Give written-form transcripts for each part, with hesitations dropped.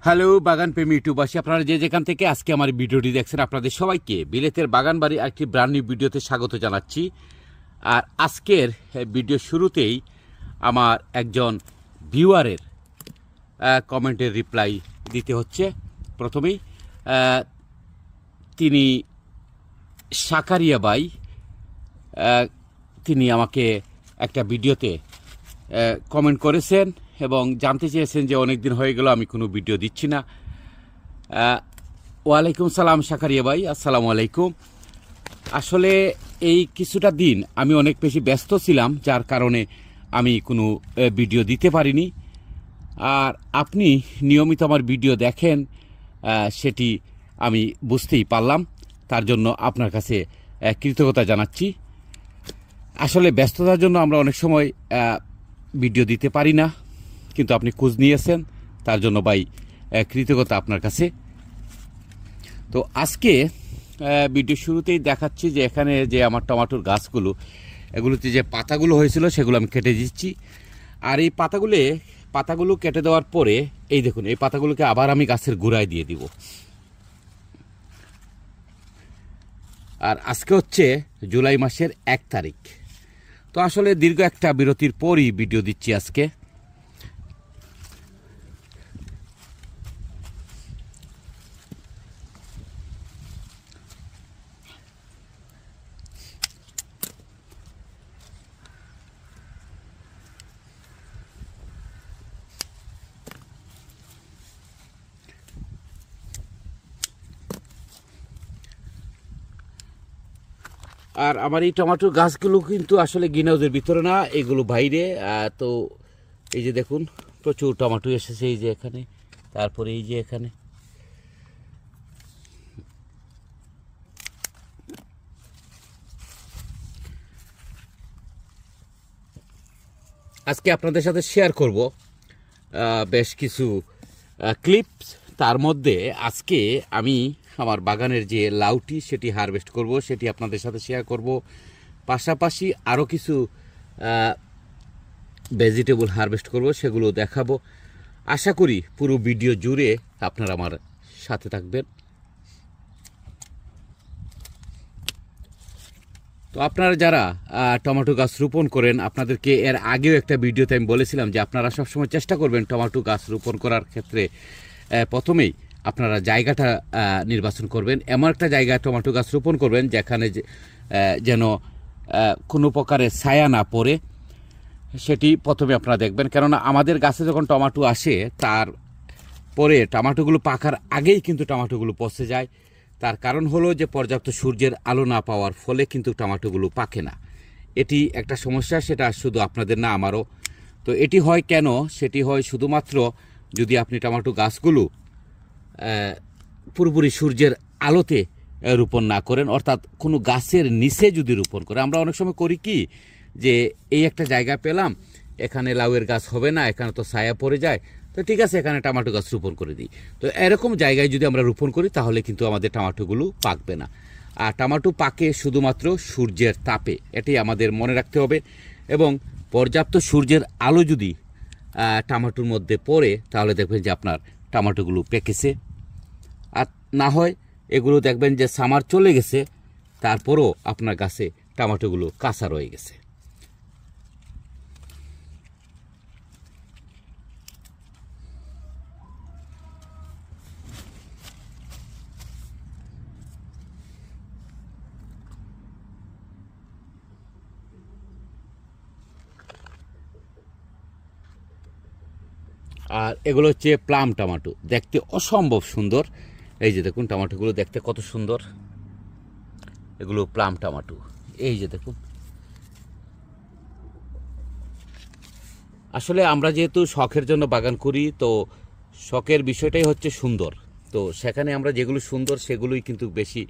Hello বাগান প্রেমী ইউটিউবাসী, আপনারা যে যেখান থেকে আজকে আমার ভিডিওটি দেখছেন আপনাদের সবাইকে বিলেতের বাগান বাড়ি একটি ব্র্যান্ড নিউ ভিডিওতে স্বাগত জানাচ্ছি। আর আজকের ভিডিও শুরুতেই আমার একজন ভিউয়ারের কমেন্টের রিপ্লাই দিতে হচ্ছে। প্রথমেই তিনি সাকারিয়া বাই, তিনি আমাকে একটা ভিডিওতে কমেন্ট করেছেন এবং জানতে চেয়েছেন যে অনেক দিন হয়ে গেল আমি কোনো ভিডিও দিচ্ছি না। ওয়ালাইকুম সালাম সাকারিয়া ভাই, আসসালামু আলাইকুম। আসলে এই কিছুটা দিন আমি অনেক বেশি ব্যস্ত ছিলাম, যার কারণে আমি কোনো ভিডিও দিতে পারিনি। আর আপনি নিয়মিত আমার ভিডিও দেখেন, সেটি আমি বুঝতেই পারলাম। তার জন্য আপনার কাছে কৃতজ্ঞতা জানাচ্ছি। আসলে ব্যস্ততার জন্য আমরা অনেক সময় ভিডিও দিতে পারি না, কিন্তু আপনি খোঁজ নিয়েছেন, তার জন্য ভাই কৃতজ্ঞতা আপনার কাছে। তো আজকে ভিডিও শুরুতেই দেখাচ্ছি যে এখানে যে আমার টমেটোর গাছগুলো, এগুলোতে যে পাতাগুলো হয়েছিল সেগুলো আমি কেটে দিচ্ছি। আর এই পাতাগুলো কেটে দেওয়ার পরে এই দেখুন, এই পাতাগুলোকে আবার আমি গাছের গোড়ায় দিয়ে দিব। আর আজকে হচ্ছে জুলাই মাসের 1 তারিখ। তো আসলে দীর্ঘ একটা বিরতির পরই ভিডিও দিচ্ছি আজকে। আর আমার এই টমেটোর গাছগুলো কিন্তু আসলে গ্রিন হাউসের ভিতরে না, এগুলো বাইরে। তো এই যে দেখুন, প্রচুর টমেটো এসেছে এই যে এখানে, তারপরে এই যে এখানে। আজকে আপনাদের সাথে শেয়ার করব বেশ কিছু ক্লিপস। তার মধ্যে আজকে আমি আমার বাগানের যে লাউটি সেটি হারভেস্ট করব, সেটি আপনাদের সাথে শেয়ার করব। পাশাপাশি আরও কিছু ভেজিটেবল হারভেস্ট করব, সেগুলো দেখাবো। আশা করি পুরো ভিডিও জুড়ে আপনারা আমার সাথে থাকবেন। তো আপনারা যারা টমেটো গাছ রোপণ করেন, আপনাদেরকে এর আগেও একটা ভিডিওতে আমি বলেছিলাম যে আপনারা সবসময় চেষ্টা করবেন টমেটো গাছ রোপণ করার ক্ষেত্রে প্রথমেই আপনারা জায়গাটা নির্বাচন করবেন। এমন একটা জায়গায় টমেটো গাছ রোপণ করবেন যেখানে যেন কোনো প্রকারের ছায়া না পড়ে, সেটি প্রথমে আপনারা দেখবেন। কেননা আমাদের গাছে যখন টমেটো আসে, তার পরে টমেটোগুলো পাকার আগেই কিন্তু টমেটোগুলো পচে যায়। তার কারণ হলো যে পর্যাপ্ত সূর্যের আলো না পাওয়ার ফলে কিন্তু টমেটোগুলো পাকে না। এটি একটা সমস্যা, সেটা শুধু আপনাদের না, আমারও। তো এটি হয় কেন? সেটি হয় শুধুমাত্র যদি আপনি টমেটো গাছগুলো পুরোপুরি সূর্যের আলোতে রোপণ না করেন, অর্থাৎ কোনো গাছের নিচে যদি রোপণ করে। আমরা অনেক সময় করি কি, যে এই একটা জায়গা পেলাম, এখানে লাউয়ের গাছ হবে না, এখানে তো ছায়া পড়ে যায়, তো ঠিক আছে এখানে টমেটো গাছ রোপণ করে দিই। তো এরকম জায়গায় যদি আমরা রোপণ করি তাহলে কিন্তু আমাদের টমেটোগুলো পাকবে না। আর টমেটো পাকে শুধুমাত্র সূর্যের তাপে, এটি আমাদের মনে রাখতে হবে। এবং পর্যাপ্ত সূর্যের আলো যদি টমেটোর মধ্যে পড়ে, তাহলে দেখবেন যে আপনার টমেটোগুলো পেকেছে। আর না হয় এগুলো দেখবেন যে সামার চলে গেছে, তারপরও আপনার গাছে টমেটোগুলো কাঁচা রয়ে গেছে। আর এগুলো হচ্ছে প্লাম টমেটো, দেখতে অসম্ভব সুন্দর। এই যে দেখুন টমেটোগুলো দেখতে কত সুন্দর, এগুলো প্লাম টমেটো। এই যে দেখুন, আসলে আমরা যেহেতু শখের জন্য বাগান করি, তো শখের বিষয়টাই হচ্ছে সুন্দর। তো সেখানে আমরা যেগুলো সুন্দর সেগুলোই কিন্তু বেশি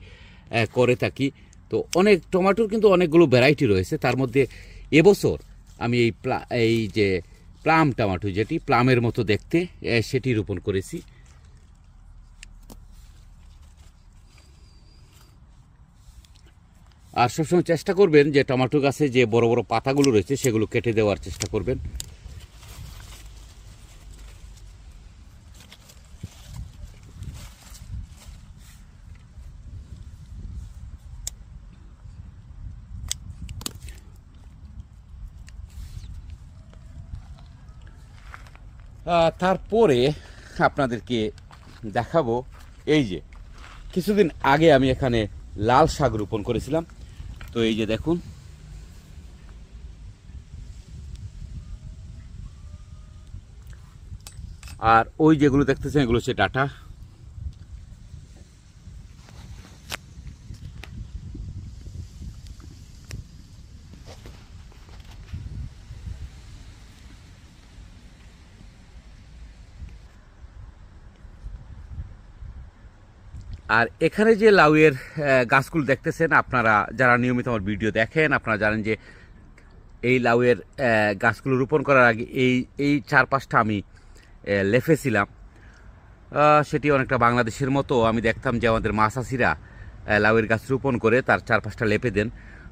করে থাকি। তো অনেক টমেটোর কিন্তু অনেকগুলো ভ্যারাইটি রয়েছে। তার মধ্যে এবছর আমি এই যে প্লাম টমেটো, যেটি প্লামের মতো দেখতে, সেটি রোপণ করেছি। আর সবসময় চেষ্টা করবেন যে টমেটো গাছে যে বড় বড় পাতাগুলো রয়েছে সেগুলো কেটে দেওয়ার চেষ্টা করবেন। তারপরে আপনাদেরকে দেখাবো এই যে কিছুদিন আগে আমি এখানে লাল শাক রোপণ করেছিলাম। তো এই যে দেখুন, আর ওই যেগুলো দেখতেছেন এগুলো হচ্ছে ডাটা। আর এখানে যে লাউয়ের গাছগুলো দেখতেছেন, আপনারা যারা নিয়মিত আমার ভিডিও দেখেন আপনারা জানেন যে এই লাউয়ের গাছগুলো রোপণ করার আগে এই এই 4-5টা আমি লেফেছিলাম। সেটি অনেকটা বাংলাদেশের মতো। আমি দেখতাম যে আমাদের মাছাসিরা লাউয়ের গাছ রোপণ করে তার 4-5টা লেপে দেন।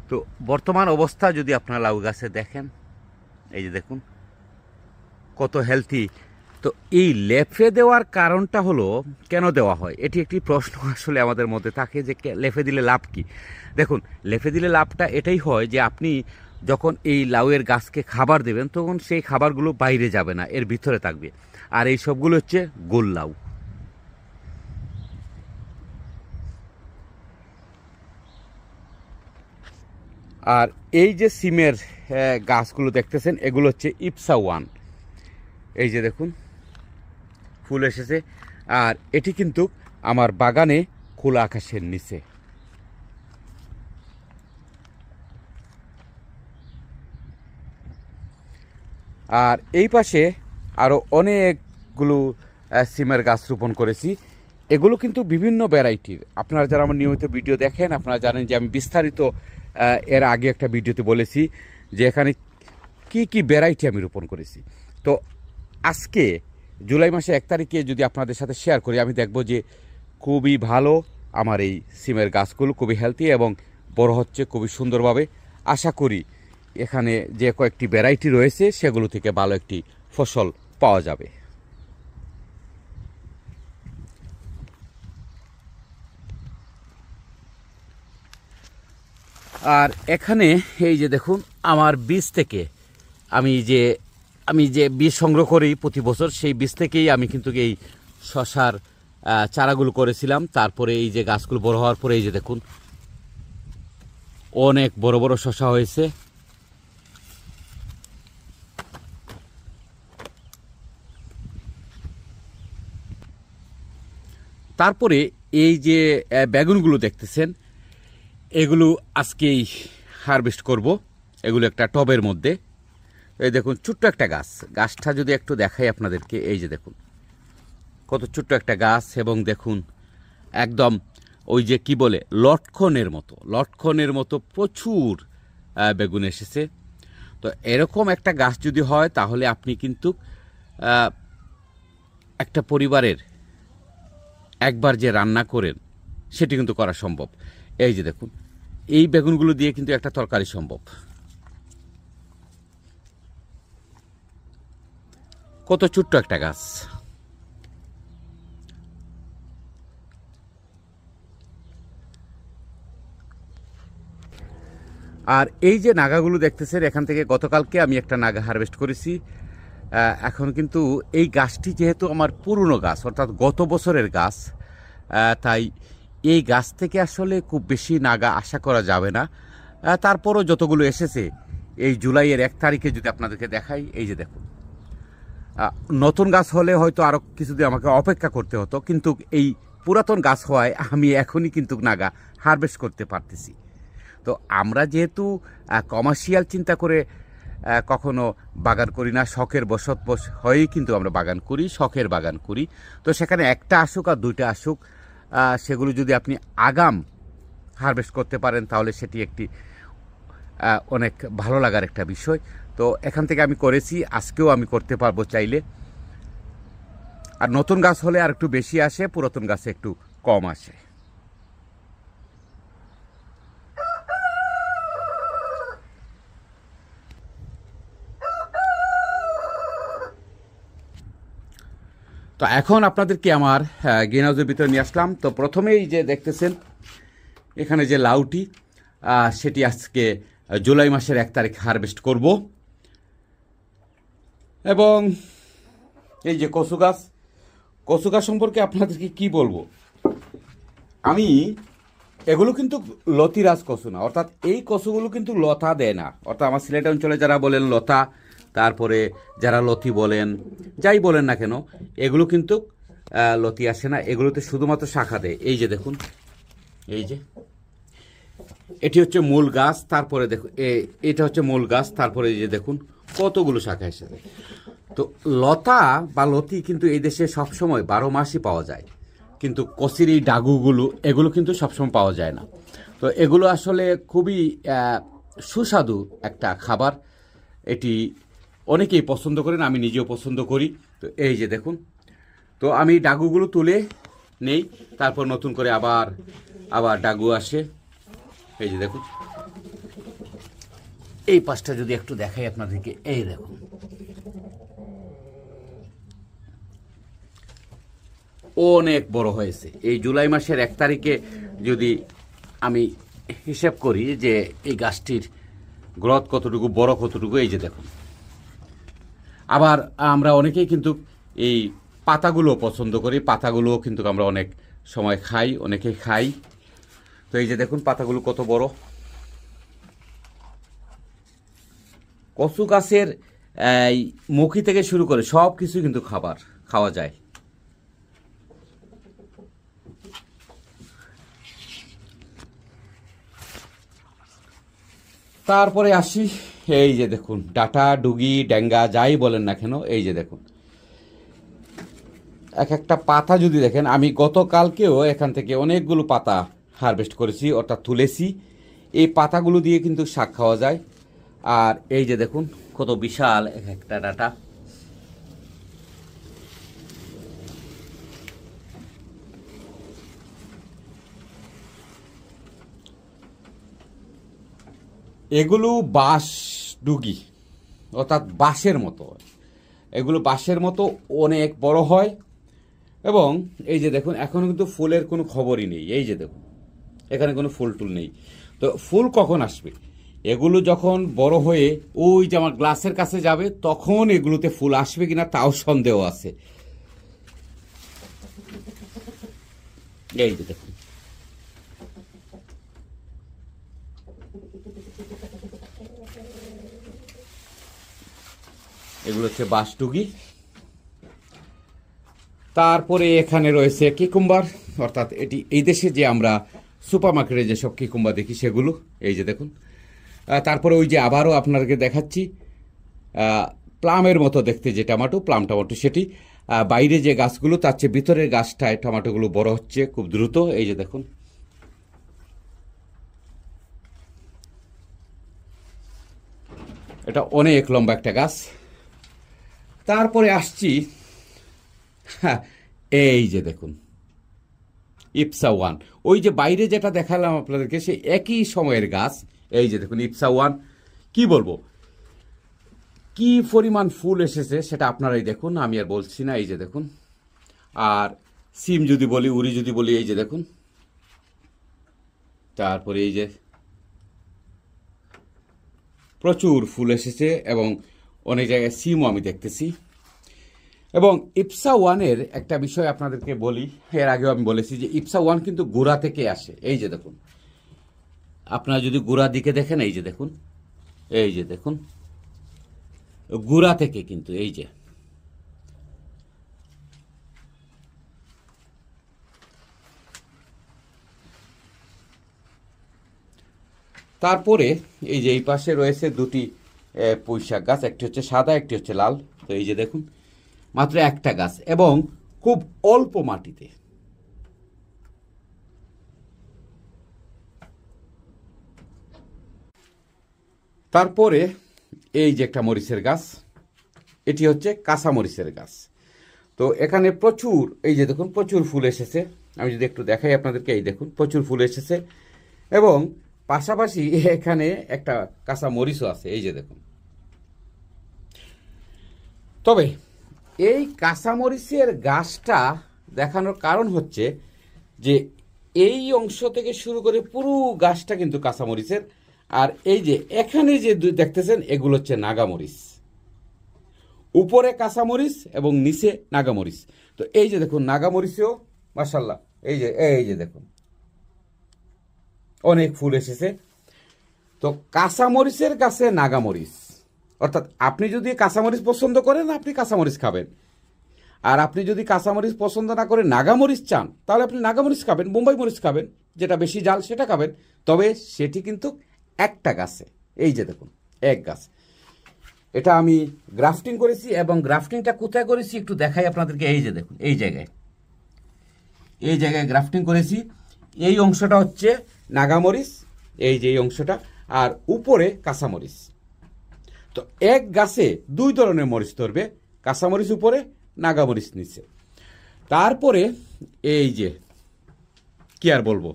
তো বর্তমান অবস্থা যদি আপনারা লাউ গাছে দেখেন, এই যে দেখুন কত হেলথি। তো এই লেফে দেওয়ার কারণটা হলো কেন দেওয়া হয়, এটি একটি প্রশ্ন আসলে আমাদের মধ্যে থাকে যে লেফে দিলে লাভ কি। দেখুন, লেফে দিলে লাভটা এটাই হয় যে আপনি যখন এই লাউয়ের গাছকে খাবার দেবেন তখন সেই খাবারগুলো বাইরে যাবে না, এর ভিতরে থাকবে। আর এই সবগুলো হচ্ছে গোল লাউ। আর এই যে সিমের গাছগুলো দেখতেছেন এগুলো হচ্ছে ইপসা ওয়ান। এই যে দেখুন ফুল এসেছে। আর এটি কিন্তু আমার বাগানে খোলা আকাশের নিচে। আর এই পাশে আরও অনেকগুলো সিমের গাছ রোপণ করেছি। এগুলো কিন্তু বিভিন্ন ভ্যারাইটির। আপনারা যারা আমার নিয়মিত ভিডিও দেখেন আপনারা জানেন যে আমি বিস্তারিত এর আগে একটা ভিডিওতে বলেছি যে এখানে কি কি ভ্যারাইটি আমি রোপণ করেছি। তো আজকে জুলাই মাসে 1 তারিখে যদি আপনাদের সাথে শেয়ার করি, আমি দেখব যে খুবই ভালো আমার এই সিমের গাছগুলো, খুবই হেলদি এবং বড় হচ্ছে খুবই সুন্দরভাবে। আশা করি এখানে যে কয়েকটি ভ্যারাইটি রয়েছে সেগুলো থেকে ভালো একটি ফসল পাওয়া যাবে। আর এখানে এই যে দেখুন আমার বীজ থেকে আমি যে বীজ সংগ্রহ করি প্রতি বছর, সেই বীজ থেকেই আমি কিন্তু এই শশার চারাগুলো করেছিলাম। তারপরে এই যে গাছগুলো বড় হওয়ার পরে এই যে দেখুন অনেক বড় বড় শশা হয়েছে। তারপরে এই যে বেগুনগুলো দেখতেছেন এগুলো আজকেই হারভেস্ট করব। এগুলো একটা টবের মধ্যে। এই দেখুন ছোট্ট একটা গাছ, গাছটা যদি একটু দেখাই আপনাদেরকে, এই যে দেখুন কত ছোট্ট একটা গাছ। এবং দেখুন একদম ওই যে কি বলে লটকনের মতো প্রচুর বেগুন এসেছে। তো এরকম একটা গাছ যদি হয় তাহলে আপনি কিন্তু একটা পরিবারের একবার যে রান্না করেন সেটি কিন্তু করা সম্ভব। এই যে দেখুন এই বেগুনগুলো দিয়ে কিন্তু একটা তরকারি সম্ভব। কত ছোট্ট একটা গাছ। আর এই যে নাগাগুলো দেখতেছেন, এখান থেকে গতকালকে আমি একটা নাগা হারভেস্ট করেছি। এখন কিন্তু এই গাছটি যেহেতু আমার পুরনো গাছ, অর্থাৎ গত বছরের গাছ, তাই এই গাছ থেকে আসলে খুব বেশি নাগা আশা করা যাবে না। তারপরও যতগুলো এসেছে, এই জুলাইয়ের 1 তারিখে যদি আপনাদেরকে দেখাই, এই যে দেখুন নতুন গাছ হলে হয়তো আরও কিছুদিন আমাকে অপেক্ষা করতে হতো, কিন্তু এই পুরাতন গাছ হওয়ায় আমি এখনই কিন্তু নাগা হারভেস্ট করতে পারতেছি। তো আমরা যেহেতু কমার্শিয়াল চিন্তা করে কখনো বাগান করি না, শখের বশত হয়েই কিন্তু আমরা বাগান করি, শখের বাগান করি। তো সেখানে একটা আসুক আর 2টা আসুক, সেগুলো যদি আপনি আগাম হারভেস্ট করতে পারেন তাহলে সেটি একটি অনেক ভালো লাগার একটা বিষয়। তো এখান থেকে আমি করেছি, আজকেও আমি করতে পারবো চাইলে। আর নতুন গাছ হলে আর একটু বেশি আসে, পুরাতন গাছে একটু কম আসে। তো এখন আপনাদেরকে আমার গ্রিন হাউসের ভিতরে নিয়ে আসলাম। তো প্রথমেই যে দেখতেছেন এখানে যে লাউটি, সেটি আজকে জুলাই মাসের 1 তারিখ হারভেস্ট করব। এবং এই যে কচু গাছ, কচু গাছ সম্পর্কে আপনাদেরকে কি বলবো, আমি এগুলো কিন্তু লতিরাজ কচু না, অর্থাৎ এই কচুগুলো কিন্তু লতা দেয় না। অর্থাৎ আমার সিলেট অঞ্চলে যারা বলেন লতা, তারপরে যারা লতি বলেন, যাই বলেন না কেন, এগুলো কিন্তু লতি আসে না, এগুলোতে শুধুমাত্র শাখা দেয়। এই যে দেখুন, এই যে এটি হচ্ছে মূল গাছ, তারপরে দেখুন এটা হচ্ছে মূল গাছ, তারপরে এই যে দেখুন কতগুলো শাখা এসেছে। তো লতা বা লতি কিন্তু এই দেশে সবসময় 12 মাসই পাওয়া যায়, কিন্তু কচির এই ডাগুগুলো এগুলো কিন্তু সবসময় পাওয়া যায় না। তো এগুলো আসলে খুবই সুস্বাদু একটা খাবার, এটি অনেকেই পছন্দ করেন, আমি নিজেও পছন্দ করি। তো এই যে দেখুন, তো আমি ডাগুগুলো তুলে নেই, তারপর নতুন করে আবার আবার ডাগু আসে। এই যে দেখুন, এই পাশটা যদি একটু দেখাই আপনাদেরকে, এই দেখুন অনেক বড় হয়েছে। এই জুলাই মাসের 1 তারিখে যদি আমি হিসাব করি যে এই গাছটির গ্রোথ কতটুকু, বড় কতটুকু, এই যে দেখুন। আবার আমরা অনেকেই কিন্তু এই পাতাগুলো পছন্দ করি, পাতাগুলোও কিন্তু আমরা অনেক সময় খাই, অনেকেই খাই। তো এই যে দেখুন পাতাগুলো কত বড়। কচু গাছের এই মুখি থেকে শুরু করে সব কিছু কিন্তু খাওয়া যায়। তারপরে আসি, এই যে দেখুন ডাটা, ডুগি, ড্যাঙ্গা, যাই বলেন না কেন, এই যে দেখুন এক একটা পাতা যদি দেখেন, আমি গতকালকেও এখান থেকে অনেকগুলো পাতা হারভেস্ট করেছি, অর্থাৎ তুলেছি। এই পাতাগুলো দিয়ে কিন্তু শাক খাওয়া যায়। আর এই যে দেখুন কত বিশাল এক একটা ডাটা। এগুলো বাঁশ ডুগি, অর্থাৎ বাঁশের মতো, এগুলো বাঁশের মতো অনেক বড় হয়। এবং এই যে দেখুন এখনো কিন্তু ফুলের কোনো খবরই নেই। এই যে দেখুন এখানে কোনো ফুল টুল নেই। তো ফুল কখন আসবে? এগুলো যখন বড় হয়ে ওই যে আমার গ্লাসের কাছে যাবে, তখন এগুলোতে ফুল আসবে কিনা তাও সন্দেহ আছে। এই যে দেখুন, এগুলো হচ্ছে বাঁশডুগি। তারপরে এখানে রয়েছে কিকুম্বার, অর্থাৎ এটি এই দেশে যে আমরা সুপার মার্কেটে যেসব কিকুম্বার দেখি সেগুলো। এই যে দেখুন, তারপরে ওই যে আবারও আপনাদেরকে দেখাচ্ছি প্লামের মতো দেখতে যে টমেটো, প্লাম টমেটো, সেটি বাইরে যে গাছগুলো তার চেয়ে ভিতরের গাছটায় টমেটোগুলো বড় হচ্ছে খুব দ্রুত। এই যে দেখুন, এটা অনেক লম্বা একটা গাছ। তারপরে আসছি, হ্যাঁ এই যে দেখুন ইপসা ওয়ান, ওই যে বাইরে যেটা দেখালাম আপনাদেরকে সেই একই সময়ের গাছ। এই যে দেখুন ইপসা ওয়ান, কি বলবো কি পরিমাণ ফুল এসেছে সেটা আপনারাই দেখুন, আমি আর বলছি না। এই যে দেখুন, আর সিম যদি বলি, উড়ি যদি বলি, এই যে দেখুন। তারপরে এই যে প্রচুর ফুল এসেছে এবং অনেক জায়গায় সিমও আমি দেখতেছি। এবং ইপসা ওয়ানের একটা বিষয় আপনাদেরকে বলি, এর আগেও আমি বলেছি যে ইপসা ওয়ান কিন্তু গোড়া থেকে আসে। এই যে দেখুন, আপনারা যদি গোড়ার দিকে দেখেন, এই যে দেখুন, এই যে দেখুন গোড়া থেকে কিন্তু, এই যে তারপরে এই যে এই পাশে রয়েছে দুটি পুঁইশাক গাছ, একটি হচ্ছে সাদা, একটি হচ্ছে লাল। তো এই যে দেখুন মাত্র একটা গাছ এবং খুব অল্প মাটিতে। তারপরে এই যে একটা মরিচের গাছ, এটি হচ্ছে কাঁচা মরিচের গাছ। তো এখানে প্রচুর, এই যে দেখুন প্রচুর ফুল এসেছে। আমি যদি একটু দেখাই আপনাদেরকে, এই দেখুন প্রচুর ফুল এসেছে এবং পাশাপাশি এখানে একটা কাঁচা মরিচও আছে। এই যে দেখুন, তবে এই কাঁচামরিচের গাছটা দেখানোর কারণ হচ্ছে যে এই অংশ থেকে শুরু করে পুরো গাছটা কিন্তু কাঁচামরিচের। আর এই যে এখানে যে দেখতেছেন এগুলো হচ্ছে নাগামরিচ। উপরে কাঁচামরিচ এবং নিচে নাগামরিচ। তো এই যে দেখুন নাগামরিচেও মাশাল্লাহ এই যে দেখুন অনেক ফুল এসেছে। তো কাঁচামরিচের কাছে নাগামরিচ, অর্থাৎ আপনি যদি কাঁচামরিচ পছন্দ করেন আপনি কাঁচামরিচ খাবেন, আর আপনি যদি কাঁচামরিচ পছন্দ না করে নাগামরিচ চান তাহলে আপনি নাগামরিচ খাবেন, বোম্বাই মরিচ খাবেন, যেটা বেশি জাল সেটা খাবেন। তবে সেটি কিন্তু একটা গাছে, এই যে দেখুন এক গাছ। এটা আমি গ্রাফটিং করেছি, এবং গ্রাফটিংটা কোথায় করেছি একটু দেখাই আপনাদেরকে। এই যে দেখুন এই জায়গায় গ্রাফটিং করেছি। এই অংশটা হচ্ছে নাগামরিচ, এই যে এই অংশটা, আর উপরে কাঁচামরিচ। তো এক গাছে দুই ধরনের মরিচ ধরবে, কাঁচামরিচ উপরে, নাগামরিচ নিচে। তারপরে এই যে কি আর বলবো,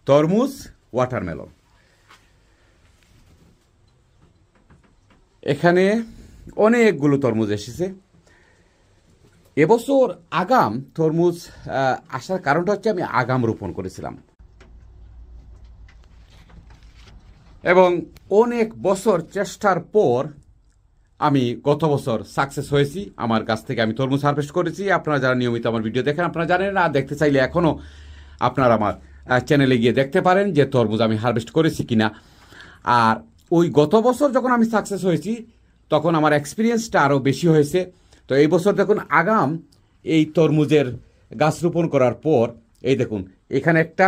তরমুজ, ওয়াটারমেলন। এখানে অনেকগুলো তরমুজ এসেছে এবছর। আগাম তরমুজ আসার কারণটা হচ্ছে আমি আগাম রোপণ করেছিলাম, এবং অনেক বছর চেষ্টার পর আমি গত বছর সাকসেস হয়েছি। আমার গাছ থেকে আমি তরমুজ হারভেস্ট করেছি। আপনারা যারা নিয়মিত আমার ভিডিও দেখেন আপনারা জানেন, না দেখতে চাইলে এখনও আপনারা আমার চ্যানেলে গিয়ে দেখতে পারেন যে তরমুজ আমি হারভেস্ট করেছি কিনা। আর ওই গত বছর যখন আমি সাকসেস হয়েছি তখন আমার এক্সপিরিয়েন্সটা আরও বেশি হয়েছে। তো এই বছর দেখুন আগাম এই তরমুজের গাছ রোপণ করার পর এই দেখুন এখানে একটা,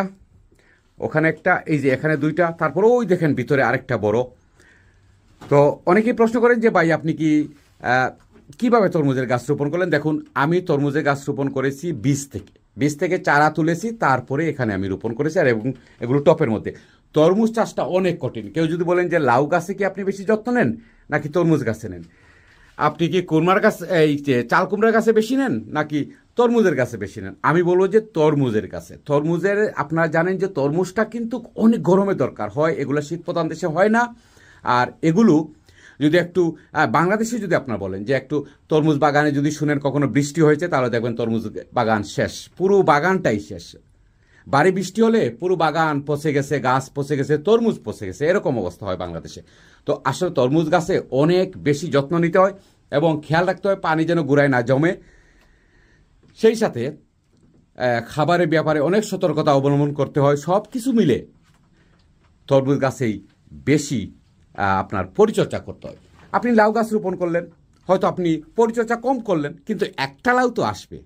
ওখানে একটা, এই যে এখানে দুইটা, তারপর ওই দেখেন ভিতরে আরেকটা বড়। তো অনেকেই প্রশ্ন করেন যে ভাই আপনি কিভাবে তরমুজের গাছ রোপণ করলেন। দেখুন আমি তরমুজের গাছ রোপণ করেছি বীজ থেকে চারা তুলেছি, তারপরে এখানে আমি রোপণ করেছি, আর এবং এগুলো টপের মধ্যে। তরমুজ চাষটা অনেক কঠিন। কেউ যদি বলেন যে লাউ গাছে কি আপনি বেশি যত্ন নেন নাকি তরমুজ গাছে নেন, আপনি কি কুরমার গাছ, এই যে চাল কুমড়ার গাছে বেশি নেন নাকি তরমুজের গাছে বেশি নেন, আমি বলবো যে তরমুজের গাছে। তরমুজের আপনারা জানেন যে তরমুজটা কিন্তু অনেক গরমের দরকার হয়, এগুলো শীত প্রধান দেশে হয় না। আর এগুলো যদি একটু বাংলাদেশে যদি আপনারা বলেন যে একটু তরমুজ বাগানে যদি শুনেন কখনো বৃষ্টি হয়েছে তাহলে দেখবেন তরমুজ বাগান শেষ, পুরো বাগানটাই শেষ। বাড়ি বৃষ্টি হলে পুরো বাগান পচে গেছে, গাছ পচে গেছে, তরমুজ পচে গেছে, এরকম অবস্থা হয় বাংলাদেশে। তো আসলে তরমুজ গাছে অনেক বেশি যত্ন নিতে হয় এবং খেয়াল রাখতে হয় পানি যেন গুড়ায় না জমে। সেই সাথে খাবারের ব্যাপারে অনেক সতর্কতা অবলম্বন করতে হয়। সব কিছু মিলে তরমুজ গাছেই বেশি আপনার পরিচর্যা করতে হয়। আপনি লাউ গাছ রোপণ করলেন, হয়তো আপনি পরিচর্যা কম করলেন, কিন্তু একটা লাউ তো আসবে।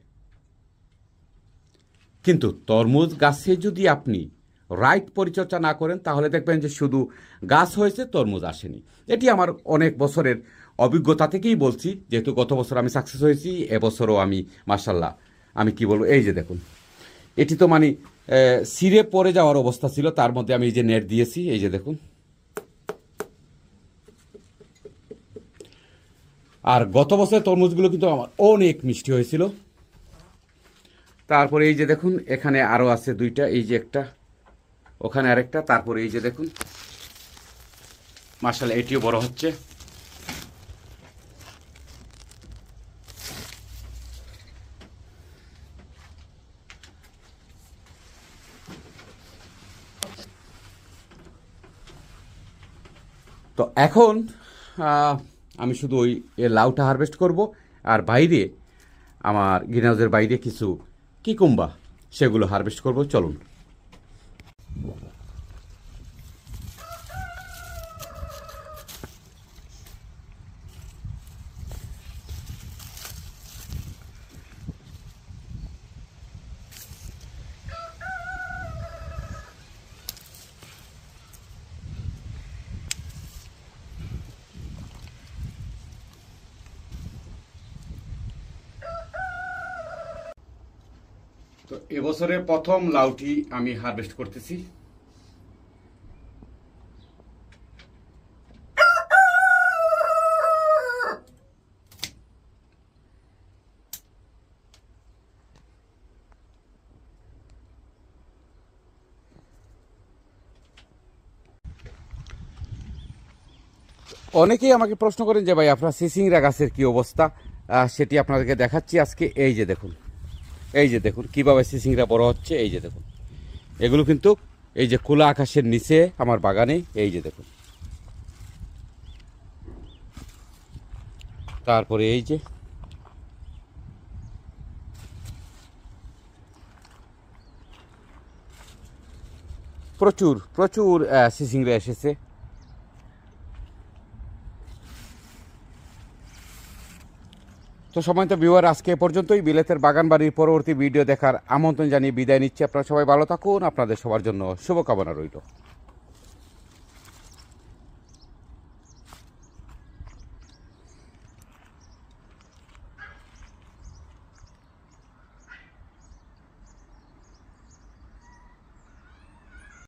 কিন্তু তরমুজ গাছে যদি আপনি রাইট পরিচর্যা না করেন তাহলে দেখবেন যে শুধু গাছ হয়েছে, তরমুজ আসেনি। এটি আমার অনেক বছরের অভিজ্ঞতা থেকেই বলছি, যেহেতু গত বছর আমি সাকসেস হয়েছি, এবছরও আমি মাশাল্লাহ, আমি কি বলবো, এই যে দেখুন এটি তো মানে সিরে পড়ে যাওয়ার অবস্থা ছিল, তার মধ্যে আমি এই যে নেট দিয়েছি, এই যে দেখুন। আর গত বছরের তরমুজগুলো কিন্তু আমার অনেক মিষ্টি হয়েছিল। তারপরে এই যে দেখুন এখানে আরও আছে দুইটা, এই যে একটা, ওখানে আরেকটা, তারপরে এই যে দেখুন মাশাআল্লাহ এটিও বড় হচ্ছে। তো এখন আমি শুধু ওই লাউটা হারভেস্ট করব, আর বাইরে আমার গ্রিন হাউসের বাইরে কিছু কিকুম্বা সেগুলো হারভেস্ট করব। চলুন। তো এবছরের প্রথম লাউটি আমি হারভেস্ট করতেছি। অনেকেই আমাকে প্রশ্ন করেন যে ভাই আপনার সিসিংরা গাছের কি অবস্থা, সেটি আপনাদেরকে দেখাচ্ছি আজকে। এই যে দেখুন, এই যে দেখুন কীভাবে সিসিংরা বড় হচ্ছে। এই যে দেখুন এগুলো কিন্তু এই যে খোলা আকাশের নিচে আমার বাগানে, এই যে দেখুন। তারপরে এই যে প্রচুর প্রচুর সিসিংরা এসেছে। তো সময় তো ভিউয়ার, আজকে এ পর্যন্তই। বিলেতের বাগান বাড়ির পরবর্তী ভিডিও দেখার আমন্ত্রণ জানিয়ে বিদায় নিচ্ছি। আপনারা সবাই ভালো থাকুন, আপনাদের সবার জন্য শুভকামনা রইল।